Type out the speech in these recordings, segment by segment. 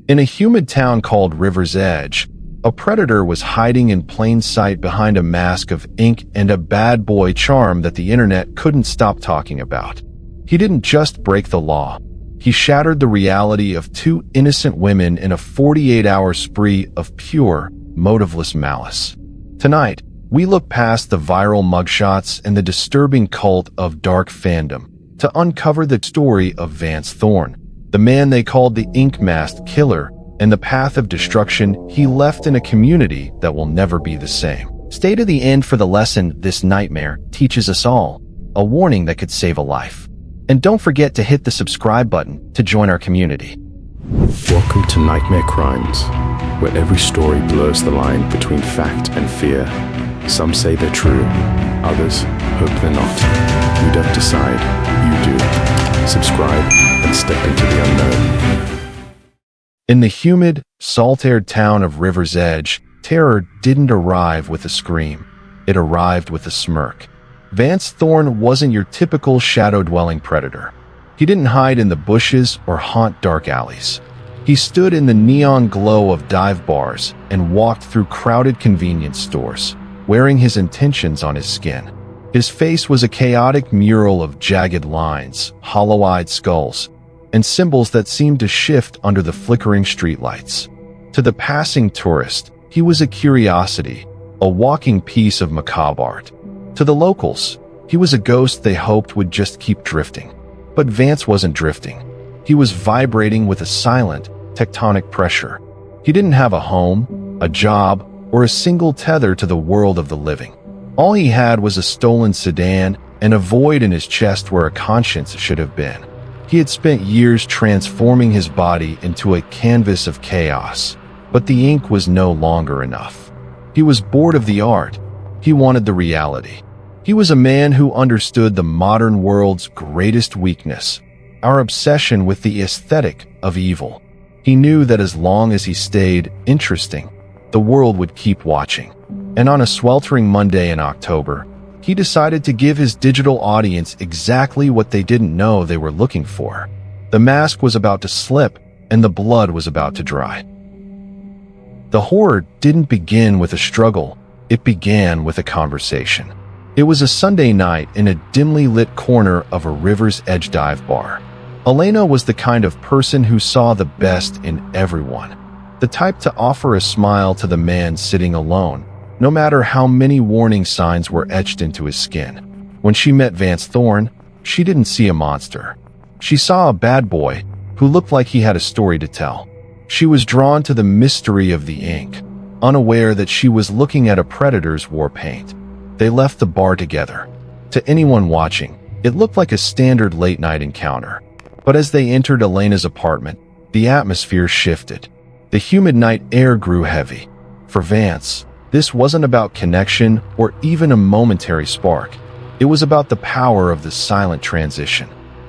In a humid town called River's Edge, a predator was hiding in plain sight behind a mask of ink and a bad boy charm that the internet couldn't stop talking about. He didn't just break the law. He shattered the reality of two innocent women in a 48-hour spree of pure, motiveless malice. Tonight, we look past the viral mugshots and the disturbing cult of dark fandom to uncover the story of Vance Thorne, the man they called the ink-masked killer, and the path of destruction he left in a community that will never be the same. Stay to the end for the lesson this nightmare teaches us all, a warning that could save a life. And don't forget to hit the subscribe button to join our community. Welcome to Nightmare Crimes, where every story blurs the line between fact and fear. Some say they're true, others hope they're not. We don't decide, you do. Subscribe and step into the unknown. In the humid, salt-aired town of River's Edge, terror didn't arrive with a scream. It arrived with a smirk. Vance Thorne wasn't your typical shadow-dwelling predator. He didn't hide in the bushes or haunt dark alleys. He stood in the neon glow of dive bars and walked through crowded convenience stores, wearing his intentions on his skin. His face was a chaotic mural of jagged lines, hollow-eyed skulls, and symbols that seemed to shift under the flickering streetlights. To the passing tourist, he was a curiosity, a walking piece of macabre art. To the locals, he was a ghost they hoped would just keep drifting. But Vance wasn't drifting. He was vibrating with a silent, tectonic pressure. He didn't have a home, a job, or a single tether to the world of the living. All he had was a stolen sedan and a void in his chest where a conscience should have been. He had spent years transforming his body into a canvas of chaos, but the ink was no longer enough. He was bored of the art. He wanted the reality. He was a man who understood the modern world's greatest weakness, our obsession with the aesthetic of evil. He knew that as long as he stayed interesting, the world would keep watching. And on a sweltering Monday in October, he decided to give his digital audience exactly what they didn't know they were looking for. The mask was about to slip, and the blood was about to dry. The horror didn't begin with a struggle. It began with a conversation. It was a Sunday night in a dimly lit corner of a River's Edge dive bar. Elena was the kind of person who saw the best in everyone, the type to offer a smile to the man sitting alone, no matter how many warning signs were etched into his skin. When she met Vance Thorne, she didn't see a monster. She saw a bad boy who looked like he had a story to tell. She was drawn to the mystery of the ink, unaware that she was looking at a predator's war paint. They left the bar together. To anyone watching, it looked like a standard late-night encounter. But as they entered Elena's apartment, the atmosphere shifted. The humid night air grew heavy. For Vance, this wasn't about connection or even a momentary spark. It was about the power of the silent transition.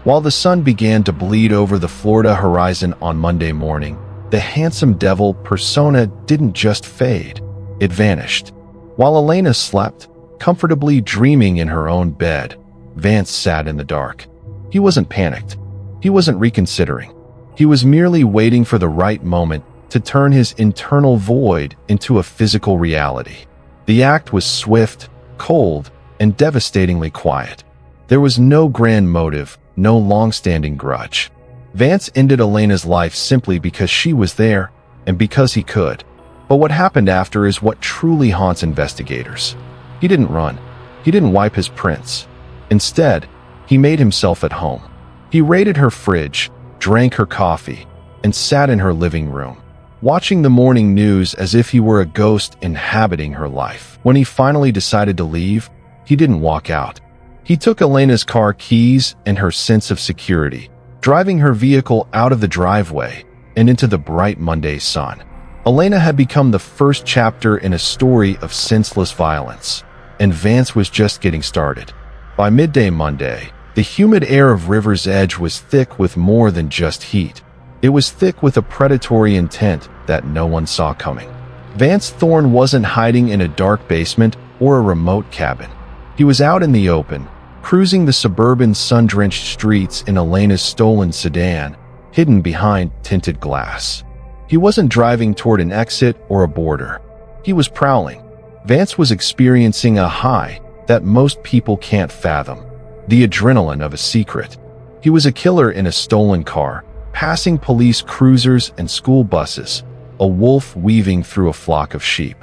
While the sun began to bleed over the Florida horizon on Monday morning, the handsome devil persona didn't just fade. It vanished. While Elena slept, comfortably dreaming in her own bed, Vance sat in the dark. He wasn't panicked. He wasn't reconsidering. He was merely waiting for the right moment to turn his internal void into a physical reality. The act was swift, cold, and devastatingly quiet. There was no grand motive, no long-standing grudge. Vance ended Elena's life simply because she was there and because he could. But what happened after is what truly haunts investigators. He didn't run. He didn't wipe his prints. Instead, he made himself at home. He raided her fridge, drank her coffee, and sat in her living room, watching the morning news as if he were a ghost inhabiting her life. When he finally decided to leave, he didn't walk out. He took Elena's car keys and her sense of security, driving her vehicle out of the driveway and into the bright Monday sun. Elena had become the first chapter in a story of senseless violence, and Vance was just getting started. By midday Monday, the humid air of River's Edge was thick with more than just heat. It was thick with a predatory intent that no one saw coming. Vance Thorne wasn't hiding in a dark basement or a remote cabin. He was out in the open, cruising the suburban sun-drenched streets in Elena's stolen sedan, hidden behind tinted glass. He wasn't driving toward an exit or a border. He was prowling. Vance was experiencing a high that most people can't fathom, the adrenaline of a secret. He was a killer in a stolen car, passing police cruisers and school buses, a wolf weaving through a flock of sheep.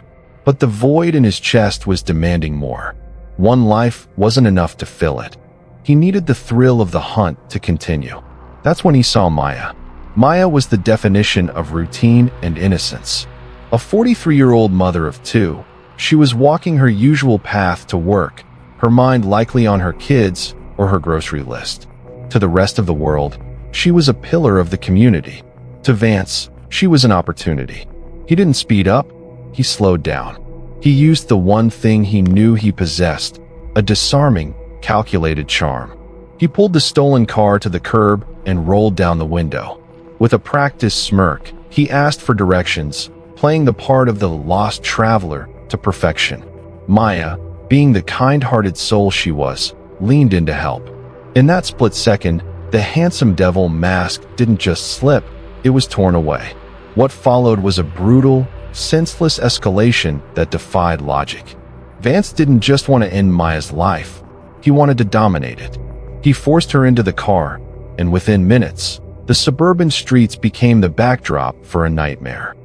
But the void in his chest was demanding more. One life wasn't enough to fill it. He needed the thrill of the hunt to continue. That's when he saw Maya. Maya was the definition of routine and innocence. A 43-year-old mother of two, she was walking her usual path to work, her mind likely on her kids or her grocery list. To the rest of the world, she was a pillar of the community. To Vance, she was an opportunity. He didn't speed up, he slowed down. He used the one thing he knew he possessed, a disarming, calculated charm. He pulled the stolen car to the curb and rolled down the window. With a practiced smirk, he asked for directions, playing the part of the lost traveler to perfection. Maya, being the kind-hearted soul she was, leaned in to help. In that split second, the handsome devil mask didn't just slip, it was torn away. What followed was a brutal, senseless escalation that defied logic. Vance didn't just want to end Maya's life, he wanted to dominate it. He forced her into the car, and within minutes, the suburban streets became the backdrop for a nightmare.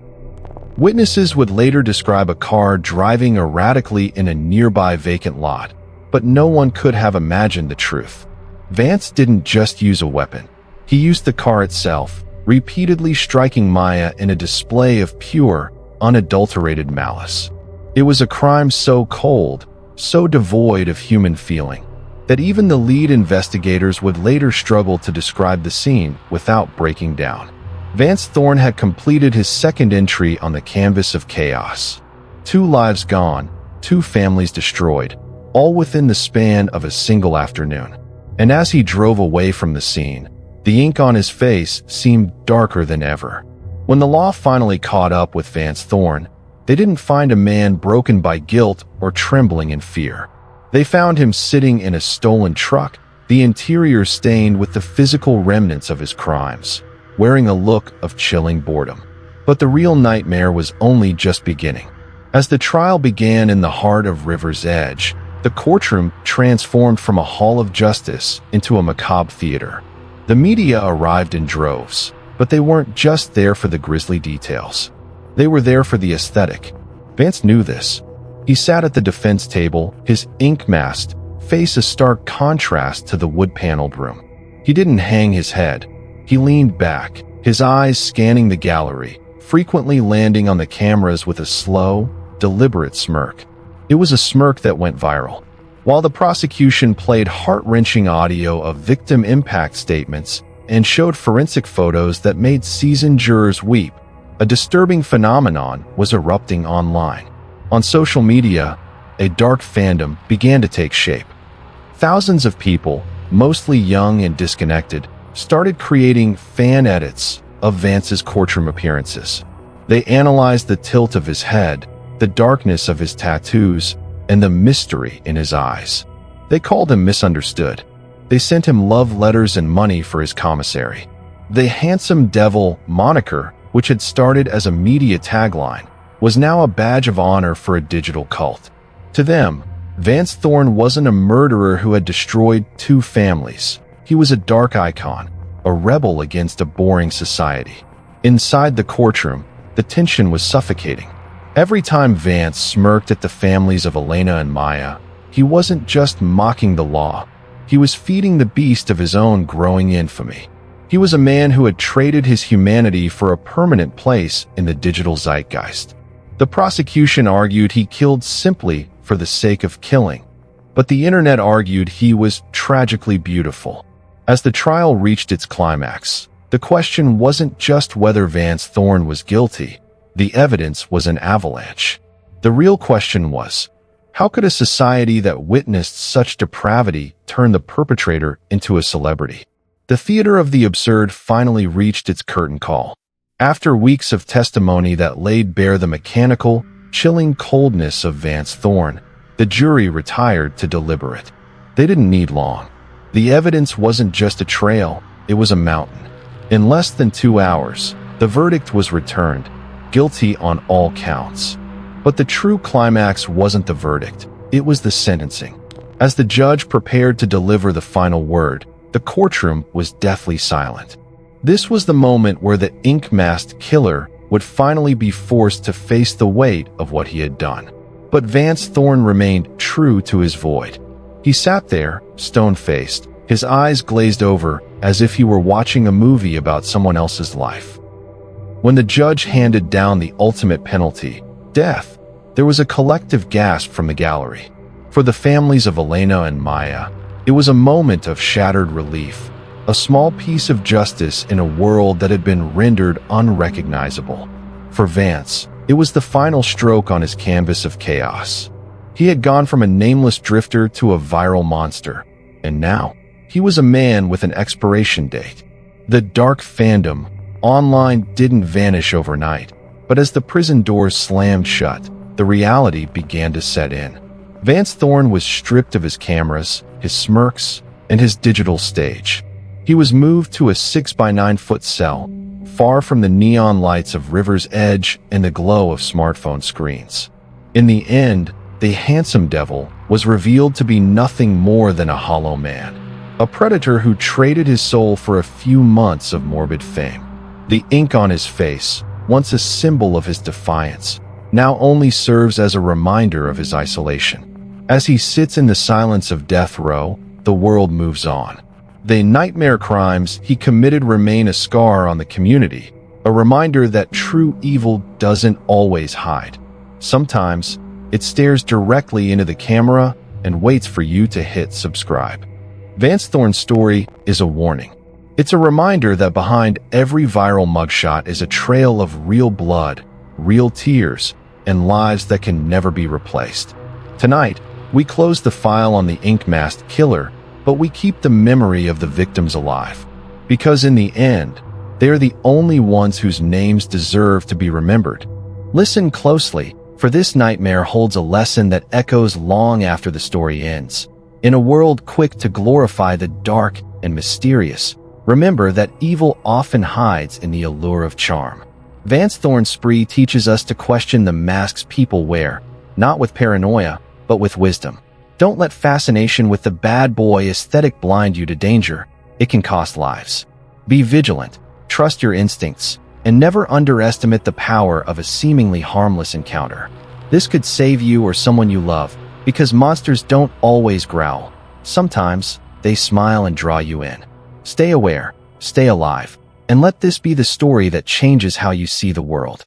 Witnesses would later describe a car driving erratically in a nearby vacant lot, but no one could have imagined the truth. Vance didn't just use a weapon. He used the car itself, repeatedly striking Maya in a display of pure, unadulterated malice. It was a crime so cold, so devoid of human feeling, that even the lead investigators would later struggle to describe the scene without breaking down. Vance Thorne had completed his second entry on the canvas of chaos. 2 lives gone, 2 families destroyed, all within the span of a single afternoon. And as he drove away from the scene, the ink on his face seemed darker than ever. When the law finally caught up with Vance Thorne, they didn't find a man broken by guilt or trembling in fear. They found him sitting in a stolen truck, the interior stained with the physical remnants of his crimes, wearing a look of chilling boredom. But the real nightmare was only just beginning. As the trial began in the heart of River's Edge, the courtroom transformed from a hall of justice into a macabre theater. The media arrived in droves, but they weren't just there for the grisly details. They were there for the aesthetic. Vance knew this. He sat at the defense table, his ink-masked face a stark contrast to the wood-paneled room. He didn't hang his head. He leaned back, his eyes scanning the gallery, frequently landing on the cameras with a slow, deliberate smirk. It was a smirk that went viral. While the prosecution played heart-wrenching audio of victim impact statements and showed forensic photos that made seasoned jurors weep, a disturbing phenomenon was erupting online. On social media, a dark fandom began to take shape. Thousands of people, mostly young and disconnected, started creating fan edits of Vance's courtroom appearances. They analyzed the tilt of his head, the darkness of his tattoos, and the mystery in his eyes. They called him misunderstood. They sent him love letters and money for his commissary. The handsome devil moniker, which had started as a media tagline, was now a badge of honor for a digital cult. To them, Vance Thorne wasn't a murderer who had destroyed 2 families. He was a dark icon, a rebel against a boring society. Inside the courtroom, the tension was suffocating. Every time Vance smirked at the families of Elena and Maya, he wasn't just mocking the law. He was feeding the beast of his own growing infamy. He was a man who had traded his humanity for a permanent place in the digital zeitgeist. The prosecution argued he killed simply for the sake of killing, but the internet argued he was tragically beautiful. As the trial reached its climax, the question wasn't just whether Vance Thorne was guilty. The evidence was an avalanche. The real question was, how could a society that witnessed such depravity turn the perpetrator into a celebrity? The theater of the absurd finally reached its curtain call. After weeks of testimony that laid bare the mechanical, chilling coldness of Vance Thorne, the jury retired to deliberate. They didn't need long. The evidence wasn't just a trail, it was a mountain. In less than 2 hours, The verdict was returned, guilty on all counts. But the true climax wasn't the verdict, it was the sentencing. As the judge prepared to deliver the final word, the courtroom was deathly silent. This was the moment where the ink-masked killer would finally be forced to face the weight of what he had done. But Vance Thorne remained true to his void. He sat there, stone-faced, his eyes glazed over as if he were watching a movie about someone else's life. When the judge handed down the ultimate penalty, death, there was a collective gasp from the gallery. For the families of Elena and Maya, it was a moment of shattered relief, a small piece of justice in a world that had been rendered unrecognizable. For Vance, it was the final stroke on his canvas of chaos. He had gone from a nameless drifter to a viral monster, and now he was a man with an expiration date. The dark fandom online didn't vanish overnight, but as the prison doors slammed shut, the reality began to set in. Vance Thorne was stripped of his cameras, his smirks, and his digital stage. He was moved to a 6-by-9-foot cell, far from the neon lights of River's Edge and the glow of smartphone screens. In the end, the handsome devil was revealed to be nothing more than a hollow man, a predator who traded his soul for a few months of morbid fame. The ink on his face, once a symbol of his defiance, now only serves as a reminder of his isolation. As he sits in the silence of death row, the world moves on. The nightmare crimes he committed remain a scar on the community, a reminder that true evil doesn't always hide. Sometimes, it stares directly into the camera and waits for you to hit subscribe. Vance Thorne's story is a warning. It's a reminder that behind every viral mugshot is a trail of real blood, real tears, and lives that can never be replaced. Tonight, we close the file on the ink-masked killer, but we keep the memory of the victims alive. Because in the end, they are the only ones whose names deserve to be remembered. Listen closely, for this nightmare holds a lesson that echoes long after the story ends. In a world quick to glorify the dark and mysterious, remember that evil often hides in the allure of charm. Vance Thorne's spree teaches us to question the masks people wear, not with paranoia, but with wisdom. Don't let fascination with the bad boy aesthetic blind you to danger. It can cost lives. Be vigilant, trust your instincts, and never underestimate the power of a seemingly harmless encounter. This could save you or someone you love, because monsters don't always growl. Sometimes, they smile and draw you in. Stay aware, stay alive, and let this be the story that changes how you see the world.